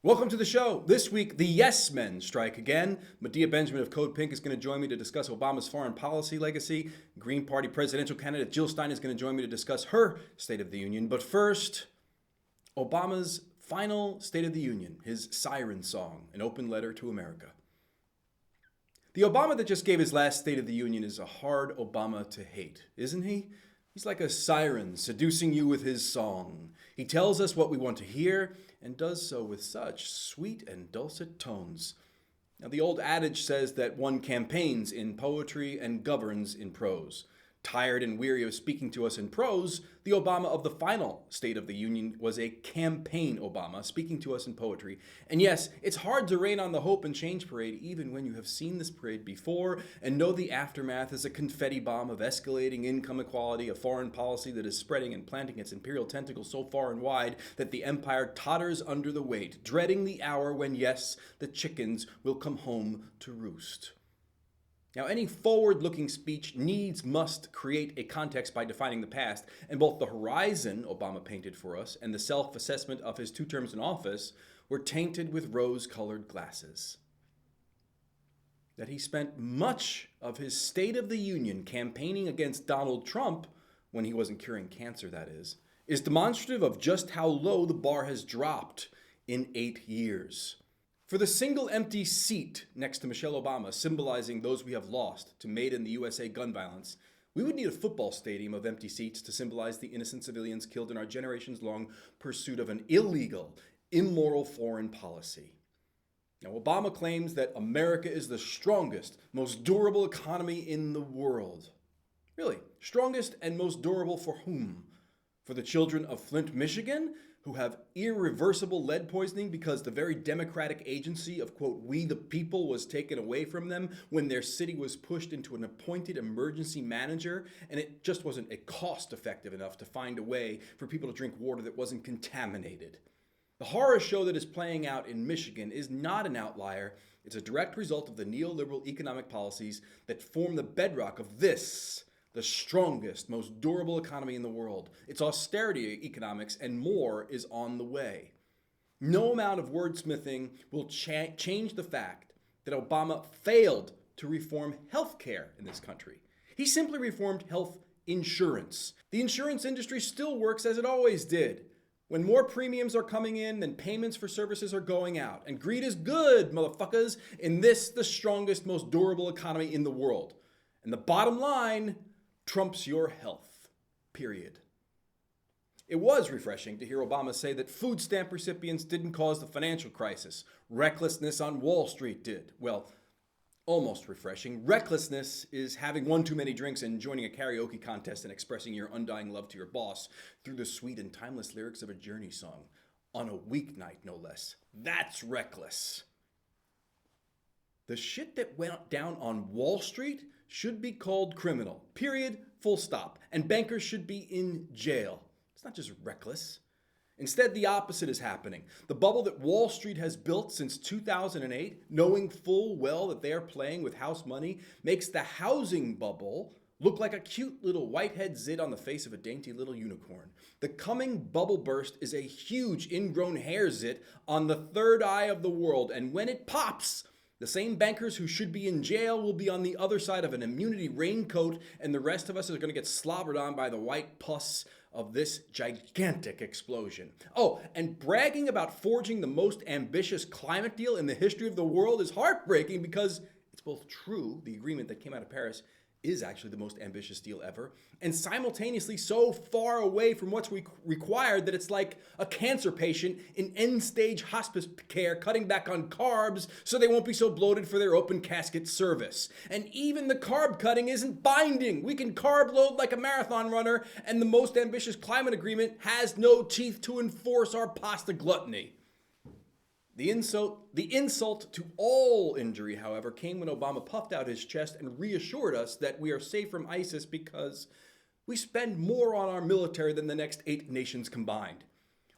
Welcome to the show. This week, the Yesmen strike again. Medea Benjamin of Code Pink is going to join me to discuss Obama's foreign policy legacy. Green Party presidential candidate Jill Stein is going to join me to discuss her State of the Union. But first, Obama's final State of the Union, his Siren song, an open letter to America. The Obama that just gave his last State of the Union is a hard Obama to hate, isn't he? He's like a siren seducing you with his song. He tells us what we want to hear and does so with such sweet and dulcet tones. Now, the old adage says that one campaigns in poetry and governs in prose. Tired and weary of speaking to us in prose, the Obama of the final State of the Union was a campaign Obama speaking to us in poetry. And yes, it's hard to rain on the hope and change parade even when you have seen this parade before and know the aftermath is a confetti bomb of escalating income equality, a foreign policy that is spreading and planting its imperial tentacles so far and wide that the empire totters under the weight, dreading the hour when, yes, the chickens will come home to roost. Now, any forward-looking speech must create a context by defining the past, and both the horizon Obama painted for us and the self-assessment of his 2 terms in office were tainted with rose-colored glasses. That he spent much of his State of the Union campaigning against Donald Trump, when he wasn't curing cancer, that is demonstrative of just how low the bar has dropped in 8 years. For the single empty seat next to Michelle Obama, symbolizing those we have lost to Made in the USA gun violence, we would need a football stadium of empty seats to symbolize the innocent civilians killed in our generations-long pursuit of an illegal, immoral foreign policy. Now, Obama claims that America is the strongest, most durable economy in the world. Really, strongest and most durable for whom? For the children of Flint, Michigan, who have irreversible lead poisoning because the very democratic agency of, quote, we the people was taken away from them when their city was pushed into an appointed emergency manager, and it just wasn't cost effective enough to find a way for people to drink water that wasn't contaminated. The horror show that is playing out in Michigan is not an outlier. It's a direct result of the neoliberal economic policies that form the bedrock of this, the strongest, most durable economy in the world. It's austerity economics, and more is on the way. No amount of wordsmithing will change the fact that Obama failed to reform healthcare in this country. He simply reformed health insurance. The insurance industry still works as it always did. When more premiums are coming in than payments for services are going out. And greed is good, motherfuckers, in this, the strongest, most durable economy in the world. And the bottom line trumps your health, period. It was refreshing to hear Obama say that food stamp recipients didn't cause the financial crisis. Recklessness on Wall Street did. Well, almost refreshing. Recklessness is having one too many drinks and joining a karaoke contest and expressing your undying love to your boss through the sweet and timeless lyrics of a Journey song. On a weeknight, no less. That's reckless. The shit that went down on Wall Street should be called criminal, period, full stop. And bankers should be in jail. It's not just reckless. Instead, the opposite is happening. The bubble that Wall Street has built since 2008, knowing full well that they are playing with house money, makes the housing bubble look like a cute little whitehead zit on the face of a dainty little unicorn. The coming bubble burst is a huge ingrown hair zit on the third eye of the world, and when it pops, the same bankers who should be in jail will be on the other side of an immunity raincoat, and the rest of us are going to get slobbered on by the white pus of this gigantic explosion. Oh, and bragging about forging the most ambitious climate deal in the history of the world is heartbreaking because it's both true, the agreement that came out of Paris is actually the most ambitious deal ever, and simultaneously so far away from what's required that it's like a cancer patient in end-stage hospice care cutting back on carbs so they won't be so bloated for their open casket service. And even the carb cutting isn't binding. We can carb load like a marathon runner, and the most ambitious climate agreement has no teeth to enforce our pasta gluttony. The insult to all injury, however, came when Obama puffed out his chest and reassured us that we are safe from ISIS because we spend more on our military than the next 8 nations combined.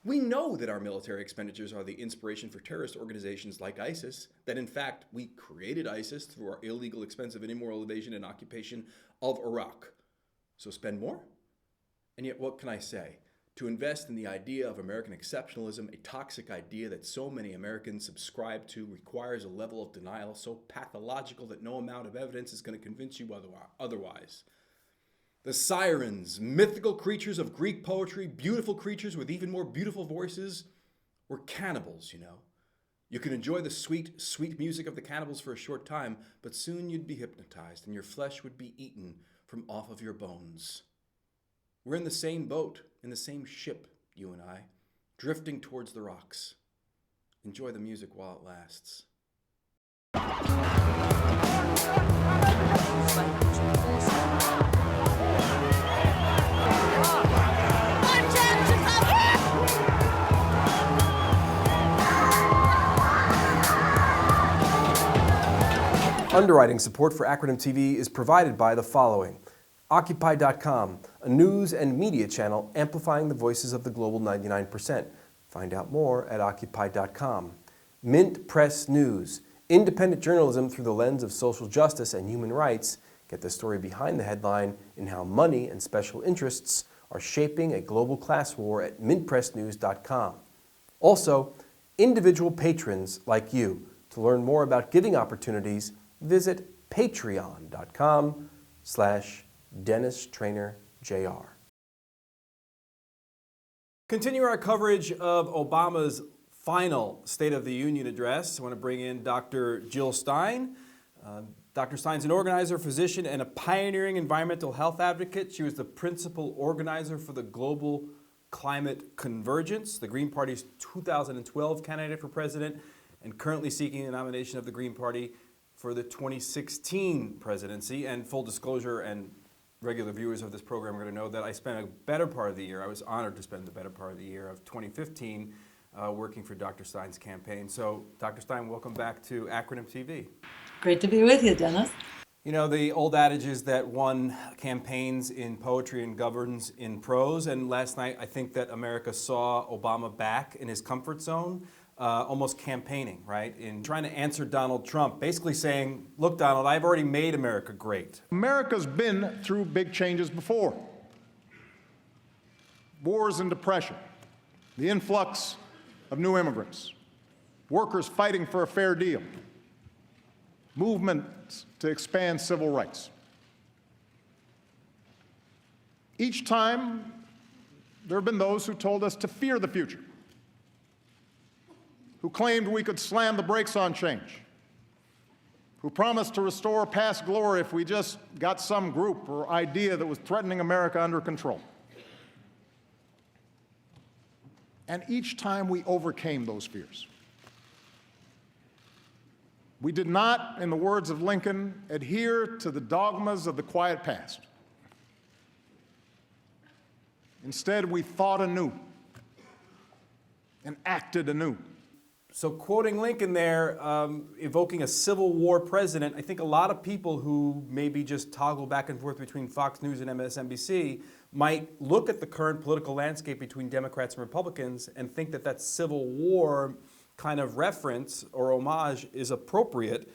We know that our military expenditures are the inspiration for terrorist organizations like ISIS, that in fact we created ISIS through our illegal, expensive, and immoral invasion and occupation of Iraq. So spend more? And yet what can I say? To invest in the idea of American exceptionalism, a toxic idea that so many Americans subscribe to, requires a level of denial so pathological that no amount of evidence is going to convince you otherwise. The Sirens, mythical creatures of Greek poetry, beautiful creatures with even more beautiful voices, were cannibals, you know. You can enjoy the sweet, sweet music of the cannibals for a short time, but soon you'd be hypnotized and your flesh would be eaten from off of your bones. We're in the same boat, in the same ship, you and I, drifting towards the rocks. Enjoy the music while it lasts. Underwriting support for Acronym TV is provided by the following. Occupy.com, a news and media channel amplifying the voices of the global 99%. Find out more at Occupy.com. Mint Press News, independent journalism through the lens of social justice and human rights. Get the story behind the headline and how money and special interests are shaping a global class war at mintpressnews.com. Also, individual patrons like you. To learn more about giving opportunities, visit patreon.com/Dennis Trainor Jr. Continue our coverage of Obama's final State of the Union address. I want to bring in Dr. Jill Stein. Dr. Stein's an organizer, physician, and a pioneering environmental health advocate. She was the principal organizer for the Global Climate Convergence, the Green Party's 2012 candidate for president, and currently seeking the nomination of the Green Party for the 2016 presidency. And full disclosure, and regular viewers of this program are going to know that I spent a better part of the year, I was honored to spend the better part of the year of 2015 working for Dr. Stein's campaign. So, Dr. Stein, welcome back to Acronym TV. Great to be with you, Dennis. You know, the old adage is that one campaigns in poetry and governs in prose. And last night, I think that America saw Obama back in his comfort zone, almost campaigning, right? In trying to answer Donald Trump, basically saying, look, Donald, I've already made America great. America's been through big changes before. Wars and depression, the influx of new immigrants, workers fighting for a fair deal, movements to expand civil rights. Each time, there have been those who told us to fear the future, who claimed we could slam the brakes on change, who promised to restore past glory if we just got some group or idea that was threatening America under control. And each time we overcame those fears. We did not, in the words of Lincoln, adhere to the dogmas of the quiet past. Instead, we thought anew and acted anew. So quoting Lincoln there, evoking a Civil War president, I think a lot of people who maybe just toggle back and forth between Fox News and MSNBC might look at the current political landscape between Democrats and Republicans and think that that Civil War kind of reference or homage is appropriate.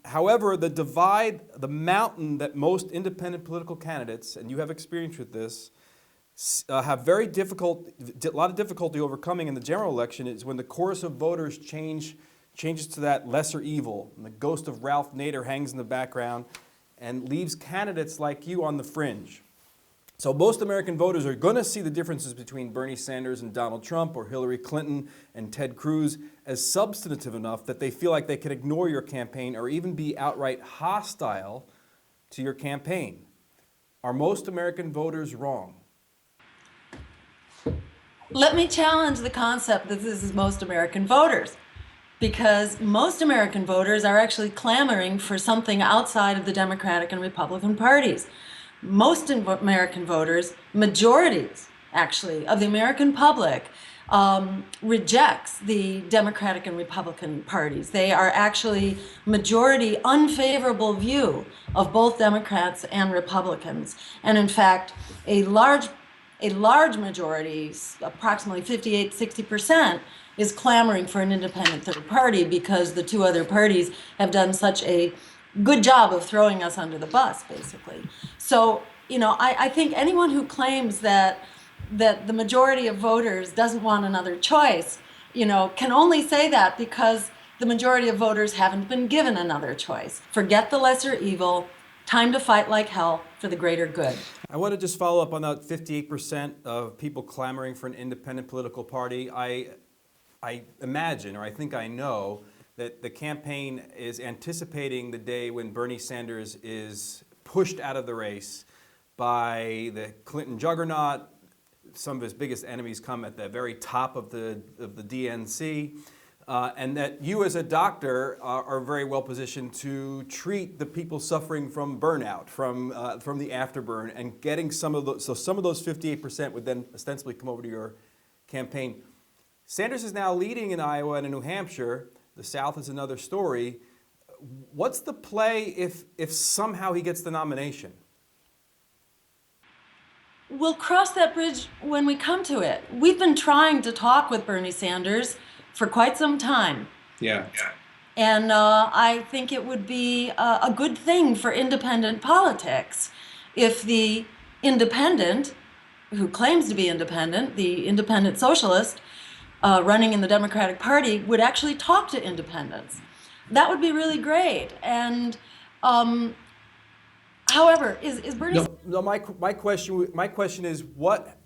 However, the divide, the mountain that most independent political candidates, and you have experience with this, have a lot of difficulty overcoming in the general election is when the chorus of voters changes to that lesser evil, and the ghost of Ralph Nader hangs in the background and leaves candidates like you on the fringe. So most American voters are going to see the differences between Bernie Sanders and Donald Trump or Hillary Clinton and Ted Cruz as substantive enough that they feel like they can ignore your campaign or even be outright hostile to your campaign. Are most American voters wrong? Let me challenge the concept that this is most American voters, because most American voters are actually clamoring for something outside of the Democratic and Republican parties. Most American voters, majorities actually, of the American public rejects the Democratic and Republican parties. They are actually majority unfavorable view of both Democrats and Republicans. And in fact, a large majority, approximately 58-60%, is clamoring for an independent third party because the two other parties have done such a good job of throwing us under the bus, basically. So, you know, I think anyone who claims that that the majority of voters doesn't want another choice, can only say that because the majority of voters haven't been given another choice. Forget the lesser evil. Time to fight like hell for the greater good. I want to just follow up on that 58% of people clamoring for an independent political party. I imagine, or I think I know, that the campaign is anticipating the day when Bernie Sanders is pushed out of the race by the Clinton juggernaut. Some of his biggest enemies come at the very top of the DNC. And that you as a doctor are very well positioned to treat the people suffering from burnout, from the afterburn, and getting some of those. So some of those 58% would then ostensibly come over to your campaign. Sanders is now leading in Iowa and in New Hampshire. The South is another story. What's the play if somehow he gets the nomination? We'll cross that bridge when we come to it. We've been trying to talk with Bernie Sanders for quite some time. Yeah. And I think it would be a good thing for independent politics if the independent, who claims to be independent, the independent socialist running in the Democratic Party, would actually talk to independents. That would be really great. And however, is Bernie? No. My question is what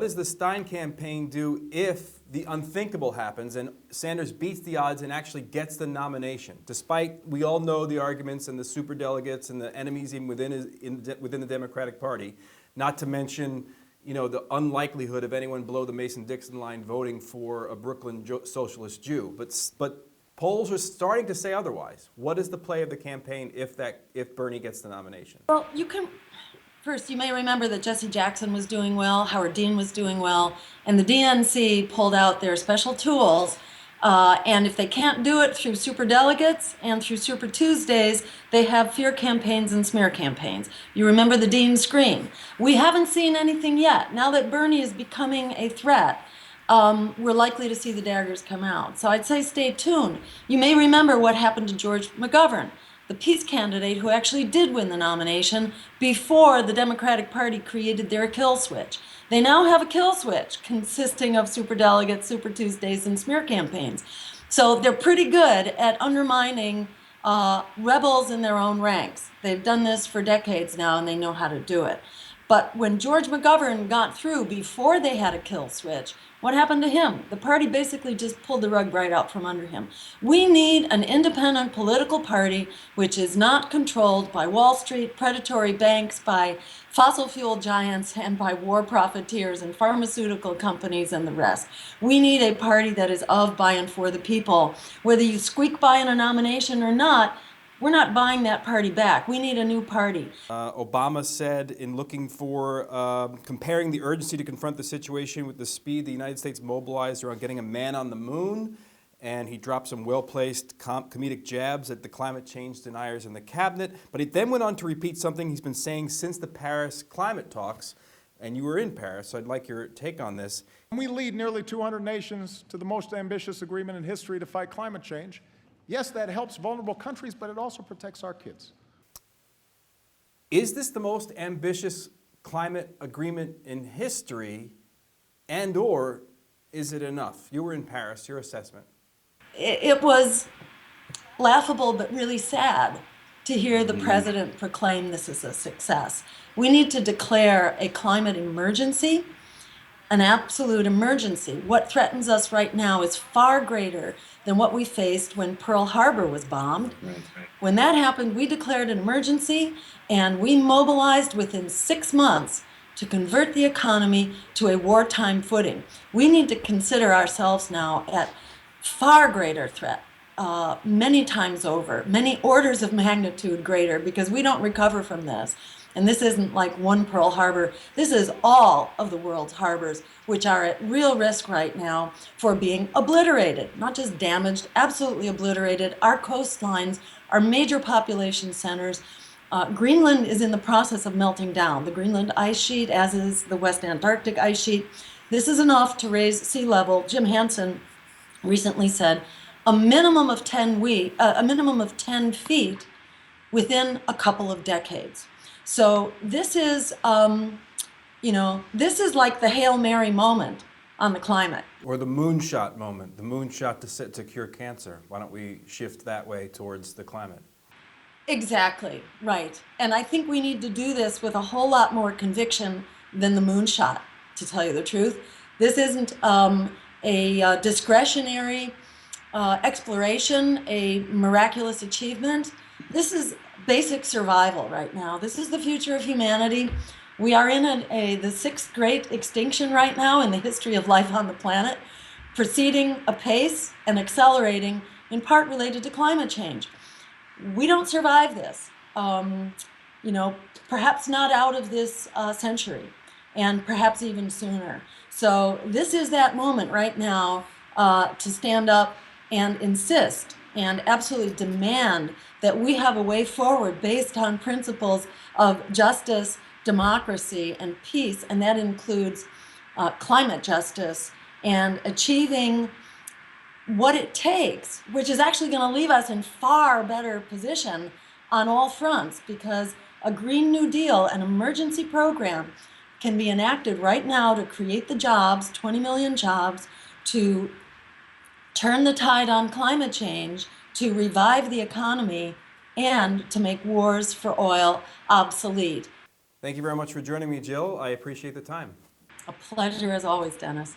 does the Stein campaign do if the unthinkable happens and Sanders beats the odds and actually gets the nomination, despite we all know the arguments and the superdelegates and the enemies even within the Democratic Party, not to mention the unlikelihood of anyone below the Mason-Dixon line voting for a Brooklyn socialist Jew. But polls are starting to say otherwise. What is the play of the campaign if Bernie gets the nomination? Well, first, you may remember that Jesse Jackson was doing well, Howard Dean was doing well, and the DNC pulled out their special tools. And if they can't do it through superdelegates and through Super Tuesdays, they have fear campaigns and smear campaigns. You remember the Dean scream. We haven't seen anything yet. Now that Bernie is becoming a threat, we're likely to see the daggers come out. So I'd say stay tuned. You may remember what happened to George McGovern, the peace candidate who actually did win the nomination before the Democratic Party created their kill switch. They now have a kill switch consisting of superdelegates, Super Tuesdays, and smear campaigns. So they're pretty good at undermining rebels in their own ranks. They've done this for decades now, and they know how to do it. But when George McGovern got through before they had a kill switch, what happened to him? The party basically just pulled the rug right out from under him. We need an independent political party which is not controlled by Wall Street, predatory banks, by fossil fuel giants, and by war profiteers and pharmaceutical companies and the rest. We need a party that is of, by, and for the people. Whether you squeak by in a nomination or not, we're not buying that party back. We need a new party. Obama said in looking for, comparing the urgency to confront the situation with the speed the United States mobilized around getting a man on the moon, and he dropped some well-placed comedic jabs at the climate change deniers in the cabinet. But he then went on to repeat something he's been saying since the Paris climate talks, and you were in Paris, so I'd like your take on this. We lead nearly 200 nations to the most ambitious agreement in history to fight climate change. Yes, that helps vulnerable countries, but it also protects our kids. Is this the most ambitious climate agreement in history, and/or is it enough? You were in Paris, your assessment. It was laughable but really sad to hear the president proclaim this as a success. We need to declare a climate emergency, an absolute emergency. What threatens us right now is far greater than what we faced when Pearl Harbor was bombed. Right. When that happened, we declared an emergency, and we mobilized within 6 months to convert the economy to a wartime footing. We need to consider ourselves now at far greater threat, many times over, many orders of magnitude greater, because we don't recover from this. And this isn't like one Pearl Harbor. This is all of the world's harbors, which are at real risk right now for being obliterated, not just damaged, absolutely obliterated. Our coastlines, our major population centers. Greenland is in the process of melting down. The Greenland ice sheet, as is the West Antarctic ice sheet. This is enough to raise sea level. Jim Hansen recently said a minimum of 10 feet within a couple of decades. So this is This is like the Hail Mary moment on the climate. Or the moonshot moment, the moonshot to cure cancer. Why don't we shift that way towards the climate? Exactly, right. And I think we need to do this with a whole lot more conviction than the moonshot, to tell you the truth. This isn't a discretionary exploration, a miraculous achievement. This is basic survival right now. This is the future of humanity. We are in the sixth great extinction right now in the history of life on the planet, proceeding apace and accelerating, in part related to climate change. We don't survive this, perhaps not out of this century, and perhaps even sooner. So this is that moment right now to stand up and insist and absolutely demand that we have a way forward based on principles of justice, democracy, and peace, and that includes climate justice and achieving what it takes, which is actually going to leave us in far better position on all fronts, because a Green New Deal, an emergency program, can be enacted right now to create the jobs, 20 million jobs, to turn the tide on climate change, to revive the economy, and to make wars for oil obsolete. Thank you very much for joining me, Jill. I appreciate the time. A pleasure as always, Dennis.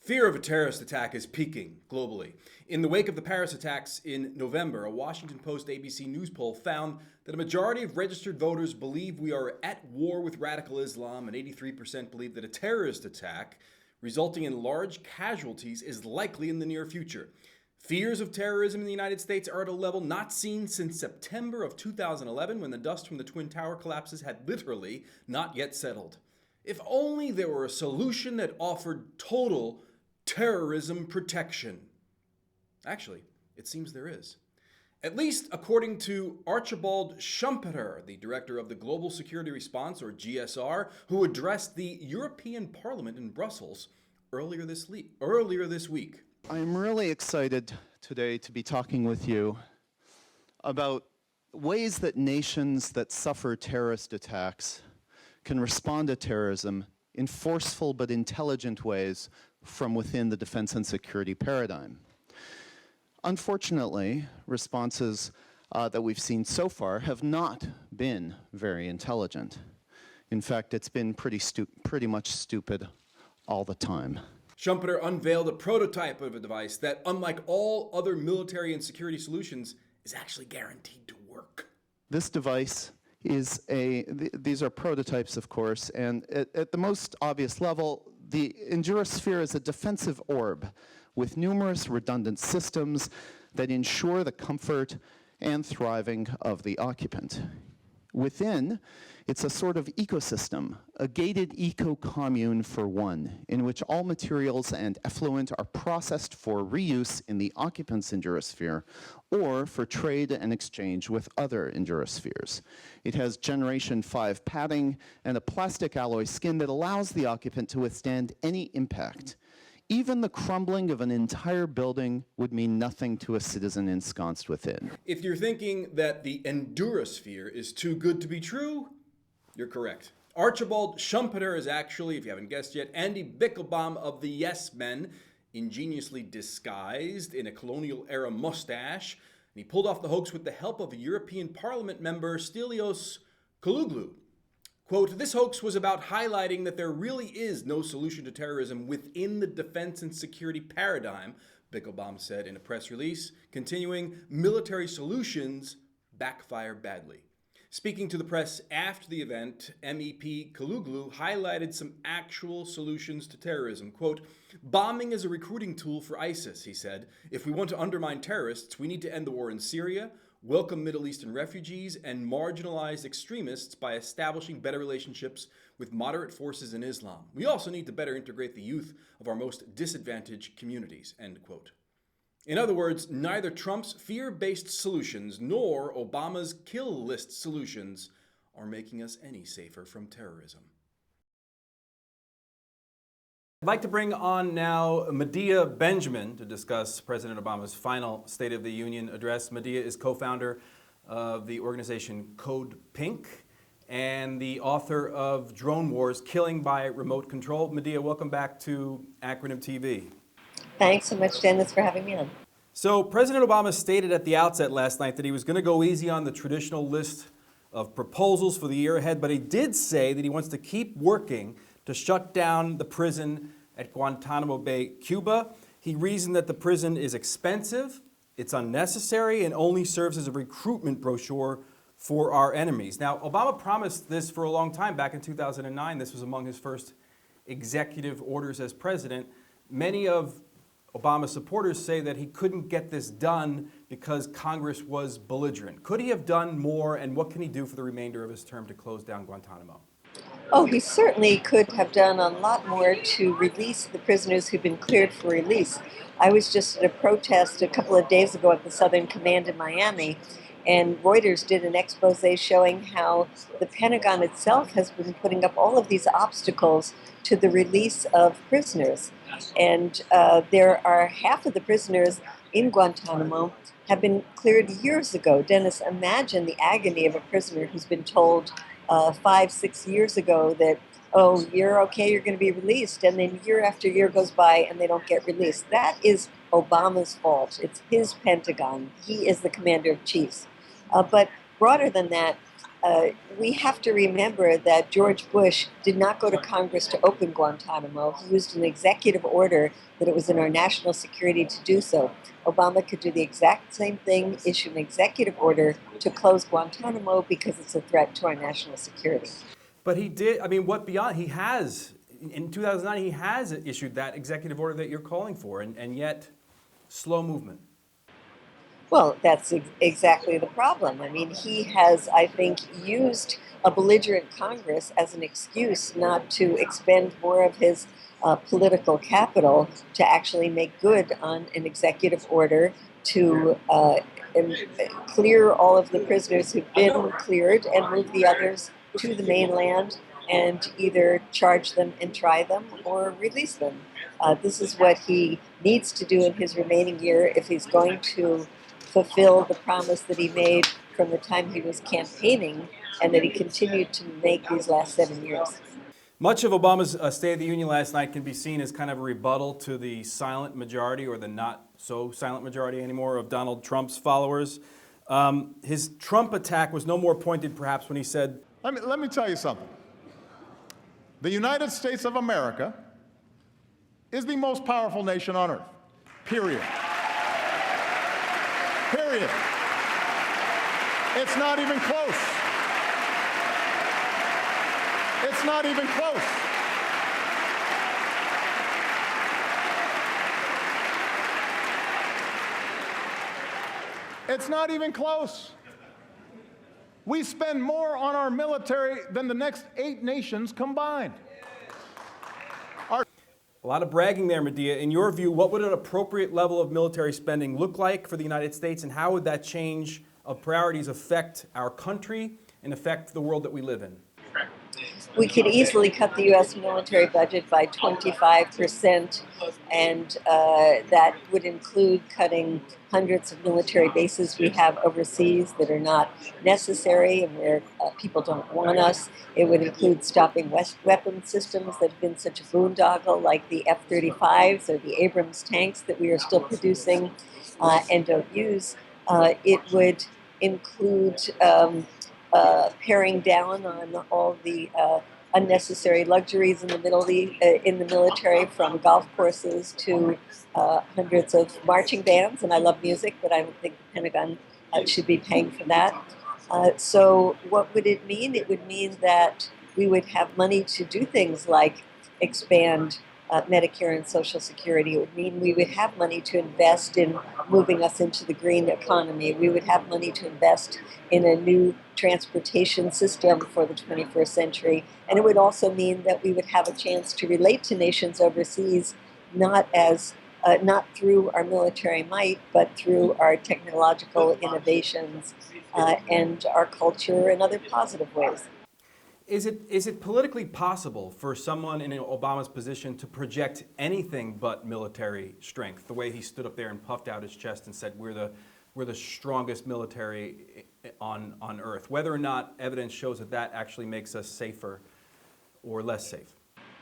Fear of a terrorist attack is peaking globally. In the wake of the Paris attacks in November, a Washington Post ABC News poll found that a majority of registered voters believe we are at war with radical Islam, and 83% believe that a terrorist attack resulting in large casualties is likely in the near future. Fears of terrorism in the United States are at a level not seen since September of 2011, when the dust from the Twin Tower collapses had literally not yet settled. If only there were a solution that offered total terrorism protection. Actually, it seems there is. At least according to Archibald Schumpeter, the director of the Global Security Response, or GSR, who addressed the European Parliament in Brussels earlier this week. I'm really excited today to be talking with you about ways that nations that suffer terrorist attacks can respond to terrorism in forceful but intelligent ways from within the defense and security paradigm. Unfortunately, responses that we've seen so far have not been very intelligent. In fact, it's been pretty much stupid all the time. Schumpeter unveiled a prototype of a device that, unlike all other military and security solutions, is actually guaranteed to work. This device is these are prototypes, of course, and at the most obvious level, the Enduro-Sprehe is a defensive orb with numerous redundant systems that ensure the comfort and thriving of the occupant. Within, it's a sort of ecosystem, a gated eco-commune for one, in which all materials and effluent are processed for reuse in the occupant's Enduro-Sprehe or for trade and exchange with other Enduro-Spheres. It has Generation 5 padding and a plastic alloy skin that allows the occupant to withstand any impact. Even the crumbling of an entire building would mean nothing to a citizen ensconced within. If you're thinking that the Enduro-Sprehe is too good to be true, you're correct. Archibald Schumpeter is actually, if you haven't guessed yet, Andy Bickelbaum of the Yesmen, ingeniously disguised in a colonial-era mustache. And he pulled off the hoax with the help of a European Parliament member, Stelios Kouloglou. Quote, "This hoax was about highlighting that there really is no solution to terrorism within the defense and security paradigm," Bickelbaum said in a press release, continuing, "Military solutions backfire badly." Speaking to the press after the event, MEP Kouloglou highlighted some actual solutions to terrorism. Quote, "Bombing is a recruiting tool for ISIS," he said. "If we want to undermine terrorists, we need to end the war in Syria, welcome Middle Eastern refugees, and marginalize extremists by establishing better relationships with moderate forces in Islam. We also need to better integrate the youth of our most disadvantaged communities," end quote. In other words, neither Trump's fear-based solutions nor Obama's kill list solutions are making us any safer from terrorism. I'd like to bring on now Medea Benjamin to discuss President Obama's final State of the Union address. Medea is co-founder of the organization Code Pink, and the author of Drone Wars, Killing by Remote Control. Medea, welcome back to Acronym TV. Thanks so much, Dennis, for having me on. So President Obama stated at the outset last night that he was going to go easy on the traditional list of proposals for the year ahead, but he did say that he wants to keep working to shut down the prison at Guantanamo Bay, Cuba. He reasoned that the prison is expensive, it's unnecessary, and only serves as a recruitment brochure for our enemies. Now, Obama promised this for a long time. Back in 2009, this was among his first executive orders as president. Many of Obama's supporters say that he couldn't get this done because Congress was belligerent. Could he have done more, and what can he do for the remainder of his term to close down Guantanamo? Oh, he certainly could have done a lot more to release the prisoners who've been cleared for release. I was just at a protest a couple of days ago at the Southern Command in Miami, and Reuters did an expose showing how the Pentagon itself has been putting up all of these obstacles to the release of prisoners. And there are half of the prisoners in Guantanamo have been cleared years ago. Dennis, imagine the agony of a prisoner who's been told 5-6 years ago that, oh, you're okay, you're going to be released, and then year after year goes by and they don't get released. That is Obama's fault. It's his Pentagon. He is the commander of chiefs. But broader than that, we have to remember that George Bush did not go to Congress to open Guantanamo. He used an executive order that it was in our national security to do so. Obama could do the exact same thing, issue an executive order to close Guantanamo because it's a threat to our national security. But he did, I mean, what beyond, he has, in 2009, he has issued that executive order that you're calling for, and yet, slow movement. Well, that's exactly the problem. I mean, he has, I think, used a belligerent Congress as an excuse not to expend more of his political capital to actually make good on an executive order to clear all of the prisoners who've been cleared and move the others to the mainland and either charge them and try them or release them. This is what he needs to do in his remaining year if he's going to fulfill the promise that he made from the time he was campaigning and that he continued to make these last 7 years. Much of Obama's State of the Union last night can be seen as kind of a rebuttal to the silent majority, or the not so silent majority anymore, of Donald Trump's followers. His Trump attack was no more pointed perhaps when he said, Let me tell you something. The United States of America is the most powerful nation on earth, period. Period. It's not even close. It's not even close. It's not even close. We spend more on our military than the next 8 nations combined. a lot of bragging there, Medea. In your view, what would an appropriate level of military spending look like for the United States, and how would that change of priorities affect our country and affect the world that we live in? We could easily cut the U.S. military budget by 25%, and that would include cutting hundreds of military bases we have overseas that are not necessary and where people don't want us. It would include stopping weapon systems that have been such a boondoggle, like the F-35s or the Abrams tanks that we are still producing and don't use. It would include paring down on all the unnecessary luxuries in the military, from golf courses to hundreds of marching bands. And I love music, but I don't think the Pentagon should be paying for that. So what would it mean? It would mean that we would have money to do things like expand Medicare and Social Security. It would mean we would have money to invest in moving us into the green economy. We would have money to invest in a new transportation system for the 21st century. And it would also mean that we would have a chance to relate to nations overseas, not through our military might, but through our technological innovations and our culture and other positive ways. Is it politically possible for someone in Obama's position to project anything but military strength, the way he stood up there and puffed out his chest and said, we're the strongest military on Earth, whether or not evidence shows that that actually makes us safer or less safe?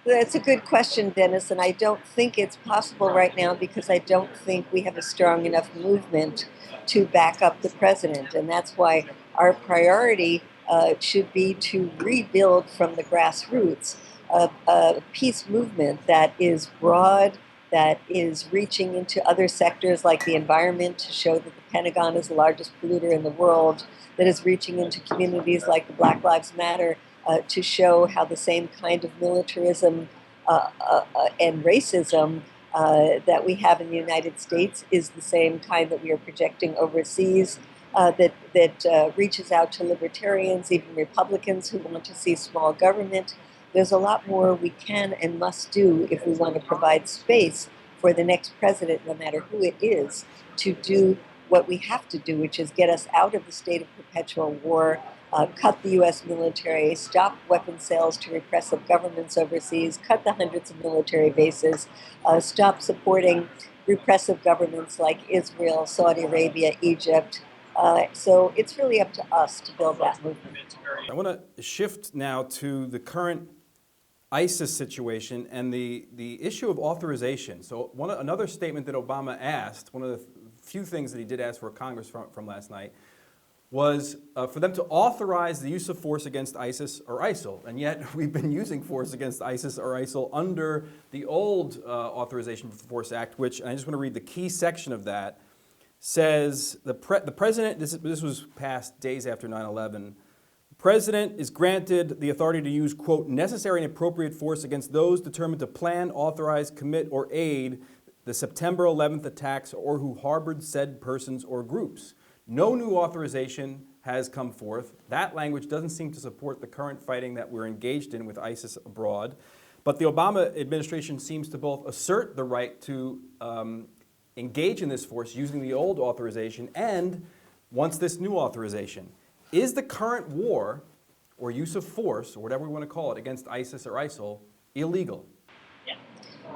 That's a good question, Dennis, and I don't think it's possible right now because I don't think we have a strong enough movement to back up the president. And that's why our priority should be to rebuild from the grassroots a peace movement that is broad, that is reaching into other sectors like the environment to show that the Pentagon is the largest polluter in the world, that is reaching into communities like the Black Lives Matter to show how the same kind of militarism and racism that we have in the United States is the same kind that we are projecting overseas, that reaches out to libertarians, even Republicans who want to see small government. There's a lot more we can and must do if we want to provide space for the next president, no matter who it is, to do what we have to do, which is get us out of the state of perpetual war, cut the U.S. military, stop weapon sales to repressive governments overseas, cut the hundreds of military bases, stop supporting repressive governments like Israel, Saudi Arabia, Egypt. So it's really up to us to build that movement. I want to shift now to the current ISIS situation and the issue of authorization. So another statement that Obama asked, one of the few things that he did ask for Congress from last night, was for them to authorize the use of force against ISIS or ISIL. And yet we've been using force against ISIS or ISIL under the old Authorization for Force Act, which, and I just want to read the key section of that, says the president, this was passed days after 9/11, the president is granted the authority to use, quote, necessary and appropriate force against those determined to plan, authorize, commit, or aid the September 11th attacks or who harbored said persons or groups. No new authorization has come forth. That language doesn't seem to support the current fighting that we're engaged in with ISIS abroad. But the Obama administration seems to both assert the right to engage in this force using the old authorization and wants this new authorization. Is the current war or use of force, or whatever we want to call it, against ISIS or ISIL illegal?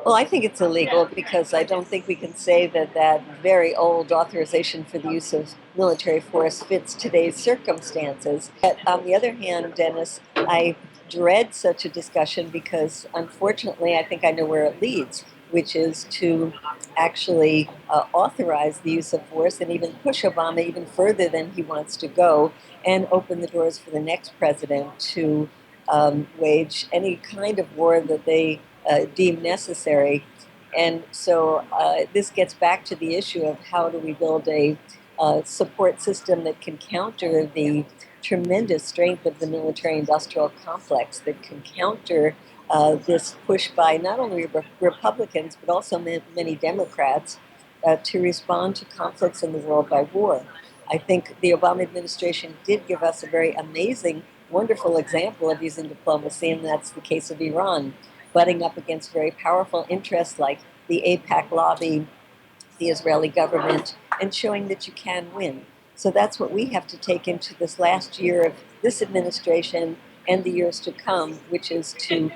Well, I think it's illegal because I don't think we can say that that very old authorization for the use of military force fits today's circumstances. But on the other hand, Dennis, I dread such a discussion because, unfortunately, I think I know where it leads, which is to actually authorize the use of force and even push Obama even further than he wants to go and open the doors for the next president to wage any kind of war that they deem necessary. And so this gets back to the issue of how do we build a support system that can counter the tremendous strength of the military-industrial complex, that can counter this push by not only Republicans but also many Democrats to respond to conflicts in the world by war. I think the Obama administration did give us a very amazing, wonderful example of using diplomacy, and that's the case of Iran, butting up against very powerful interests like the AIPAC lobby, the Israeli government, and showing that you can win. So that's what we have to take into this last year of this administration and the years to come, which is to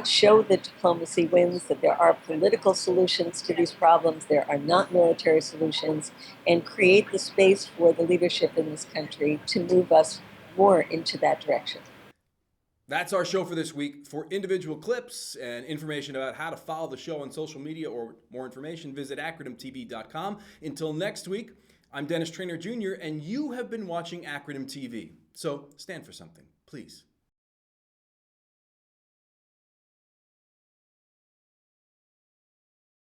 show that diplomacy wins, that there are political solutions to these problems, there are not military solutions, and create the space for the leadership in this country to move us more into that direction. That's our show for this week. For individual clips and information about how to follow the show on social media or more information, visit acronymtv.com. Until next week, I'm Dennis Trainor Jr., and you have been watching Acronym TV. So stand for something, please.